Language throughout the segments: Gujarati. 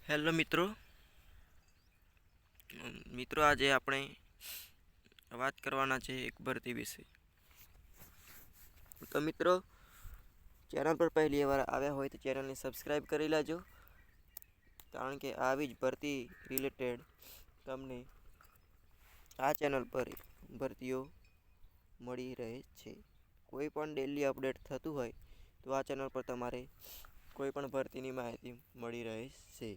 હેલો મિત્રો મિત્રો આજે આપણે વાત કરવાના છે એક ભરતી વિશે। તો મિત્રો ચેનલ પર પહેલી વાર આવ્યા હોય તો ચેનલને સબસ્ક્રાઈબ કરી લેજો, કારણ કે આવી જ ભરતી રિલેટેડ તમને આ ચેનલ પર ભરતીઓ મળી રહે છે। કોઈ પણ ડેલી અપડેટ થતું હોય તો આ ચેનલ પર તમારે કોઈ પણ ભરતીની માહિતી મળી રહે છે।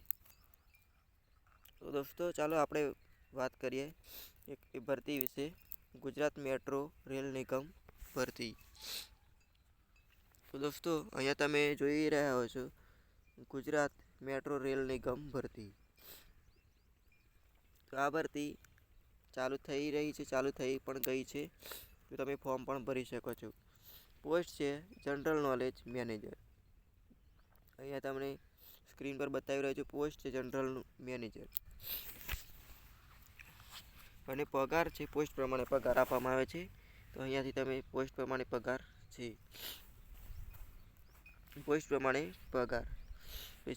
તો દોસ્તો ચાલો આપણે વાત કરીએ એક ભરતી વિશે, ગુજરાત મેટ્રો રેલ નિગમ ભરતી। તો દોસ્તો અહીંયા તમે જોઈ રહ્યા હો છો ગુજરાત મેટ્રો રેલ નિગમ ભરતી। તો આ ભરતી ચાલુ થઈ રહી છે, ચાલુ થઈ પણ ગઈ છે, તો તમે ફોર્મ પણ ભરી શકો છો। પોસ્ટ છે જનરલ નોલેજ મેનેજર। અહીંયા તમને સ્ક્રીન પર બતાવી રહ્યો છું, પોસ્ટ છે જનરલ મેનેજર અને પગાર છે પોસ્ટ પ્રમાણે પગાર આપવામાં આવે છે। તો અહીંયાથી તમે પોસ્ટ પ્રમાણે પગાર છે, પોસ્ટ પ્રમાણે પગાર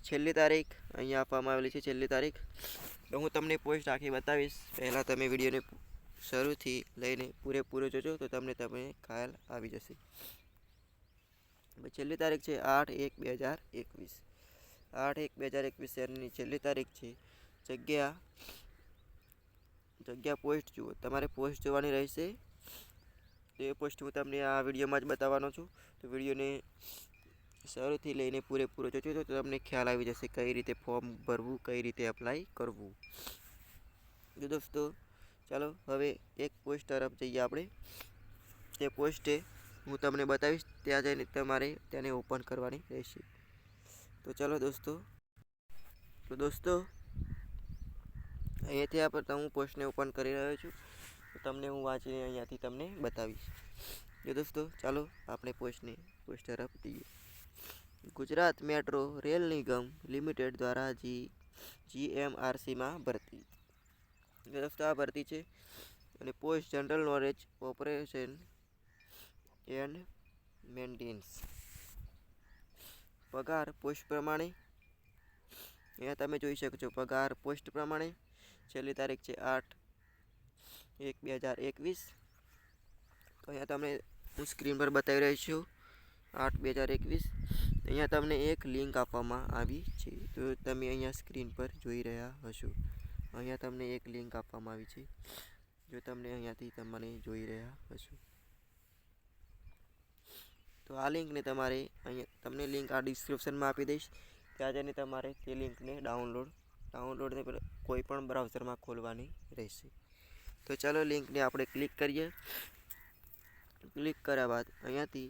છેલ્લી તારીખ અહીંયા આપવામાં આવેલી છે, છેલ્લી તારીખ તો હું તમને પોસ્ટ આખી બતાવીશ। પહેલાં તમે વિડીયોને શરૂથી લઈને પૂરેપૂરો જોજો તો તમને ખ્યાલ આવી જશે। છેલ્લી તારીખ છે 8/1/2021, 8/1/2021 છેલ્લી તારીખ છે। જગ્યા પોસ્ટ જુઓ, તમારે પોસ્ટ જોવાની રહેશે। તો એ પોસ્ટ હું તમને આ વિડીયોમાં જ બતાવવાનો છું, તો વિડીયોને શરૂથી લઈને પૂરેપૂરો જોજો તો તમને ખ્યાલ આવી જશે કઈ રીતે ફોર્મ ભરવું, કઈ રીતે એપ્લાય કરવું। તો દોસ્તો ચાલો હવે એક પોસ્ટ તરફ જઈએ આપણે। તે પોસ્ટે હું તમને બતાવીશ, ત્યાં જઈને તમારે તેને ઓપન કરવાની રહેશે। તો ચાલો દોસ્તો અહીંયાથી હું પોસ્ટને ઓપન કરી રહ્યો છું, તો તમને હું વાંચીને અહીંયાથી તમને બતાવીશ। તો દોસ્તો ચાલો આપણે પોસ્ટ તરફ જઈએ। ગુજરાત મેટ્રો રેલ નિગમ લિમિટેડ દ્વારા GMRCમાં ભરતી। દોસ્તો આ ભરતી છે અને post general knowledge operation and maintenance. પગાર પોસ્ટ પ્રમાણે અહીંયા તમે જોઈ શકો છો, પગાર પોસ્ટ પ્રમાણે છેલ્લી તારીખ છે 8/1/2021। તો અહીંયા તમને હું સ્ક્રીન પર બતાવી રહ્યો છું 8/2021। અહીંયા તમને એક લિંક આપવામાં આવી છે, તો તમે અહીંયા સ્ક્રીન પર જોઈ રહ્યા હશો। અહીંયા તમને એક લિંક આપવામાં આવી છે, જો તમને અહીંયાથી તમને જોઈ રહ્યા હશો। તો આ લિંકને તમારે અહીંયા તમને લિંક આ ડિસ્ક્રિપ્શનમાં આપી દઈશ, ત્યાં જઈને તમારે તે લિંકને ડાઉનલોડને કોઈ પણ બ્રાઉઝરમાં ખોલવાની રહેશે। તો ચાલો લિંકને આપણે ક્લિક કરીએ। ક્લિક કર્યા બાદ અહીંયાથી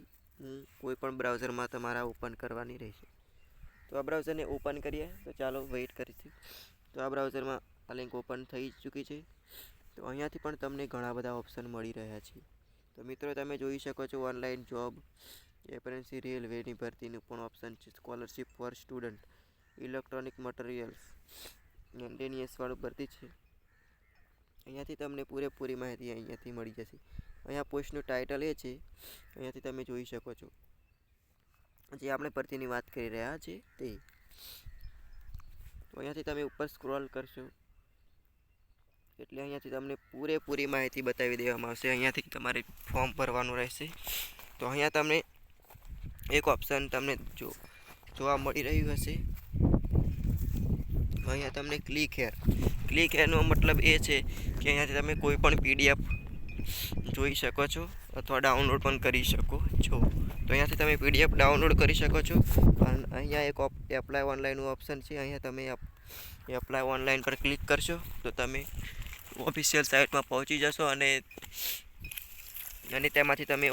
કોઈ પણ બ્રાઉઝરમાં તમારા ઓપન કરવાની રહેશે। તો આ બ્રાઉઝરને ઓપન કરીએ, તો ચાલો વેઇટ કરીશું। તો આ બ્રાઉઝરમાં આ લિંક ઓપન થઈ ચૂકી છે। તો અહીંયાથી પણ તમને ઘણા બધા ઓપ્શન મળી રહ્યા છે। તો મિત્રો તમે જોઈ શકો છો ઓનલાઈન જોબ, એપરેન્સી રેલવેની ભરતીનું પણ ઓપ્શન છે, scholarship for student, electronic materials મેન્ટેનન્સવાળું ભરતી છે। અહીંયાથી તમને પૂરેપૂરી માહિતી અહીંયાથી મળી જશે। અહીંયા પોસ્ટનું ટાઇટલ એ છે, અહીંયાથી તમે જોઈ શકો છો જે આપણે ભરતીની વાત કરી રહ્યા છીએ તે। તો અહીંયાથી તમે ઉપર સ્ક્રોલ કરશો એટલે અહીંયાથી તમને પૂરેપૂરી માહિતી બતાવી દેવામાં આવશે। અહીંયાથી તમારે ફોર્મ ભરવાનું રહેશે। તો અહીંયા તમને એક ઓપ્શન તમને જોવા મળી રહ્યું હશે, અહીંયા તમને ક્લિક હેરનો મતલબ એ છે કે અહીંયાથી તમે કોઈ પણ PDF જોઈ શકો છો અથવા ડાઉનલોડ પણ કરી શકો છો। તો અહીંયાથી તમે PDF ડાઉનલોડ કરી શકો છો। અને અહીંયા એક એપ્લાય ઓનલાઈનનું ઓપ્શન છે, અહીંયા તમે એપ્લાય ઓનલાઈન પર ક્લિક કરશો તો તમે ઓફિશિયલ સાઇટમાં પહોંચી જશો અને તેમાંથી તમે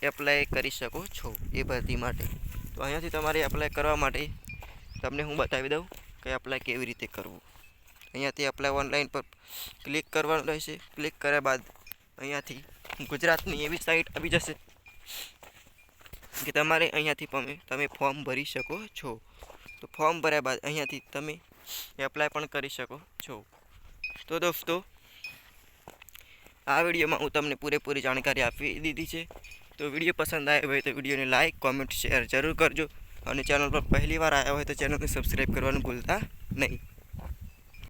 એપ્લાય કરી શકો છો એ ભરતી માટે। તો અહીંયાથી તમારે એપ્લાય કરવા માટે તમને હું બતાવી દઉં કે એપ્લાય કેવી રીતે કરવું। અહીંયાથી એપ્લાય ઓનલાઈન પર ક્લિક કરવાનું રહેશે। ક્લિક કર્યા બાદ અહીંયાથી ગુજરાતની એવી સાઇટ આવી જશે કે તમારે અહીંયાથી તમે ફોર્મ ભરી શકો છો। તો ફોર્મ ભર્યા બાદ અહીંયાથી તમે એપ્લાય પણ કરી શકો છો। તો દોસ્તો આ વિડીયોમાં હું તમને પૂરેપૂરી જાણકારી આપી દીધી છે। તો વિડીયો પસંદ આવ્યો હોય તો વિડીયોને લાઇક, કોમેન્ટ, શેર જરૂર કરજો અને ચેનલ પર પહેલી વાર આવ્યા હોય તો ચેનલને સબસ્ક્રાઈબ કરવાનું ભૂલતા નહીં।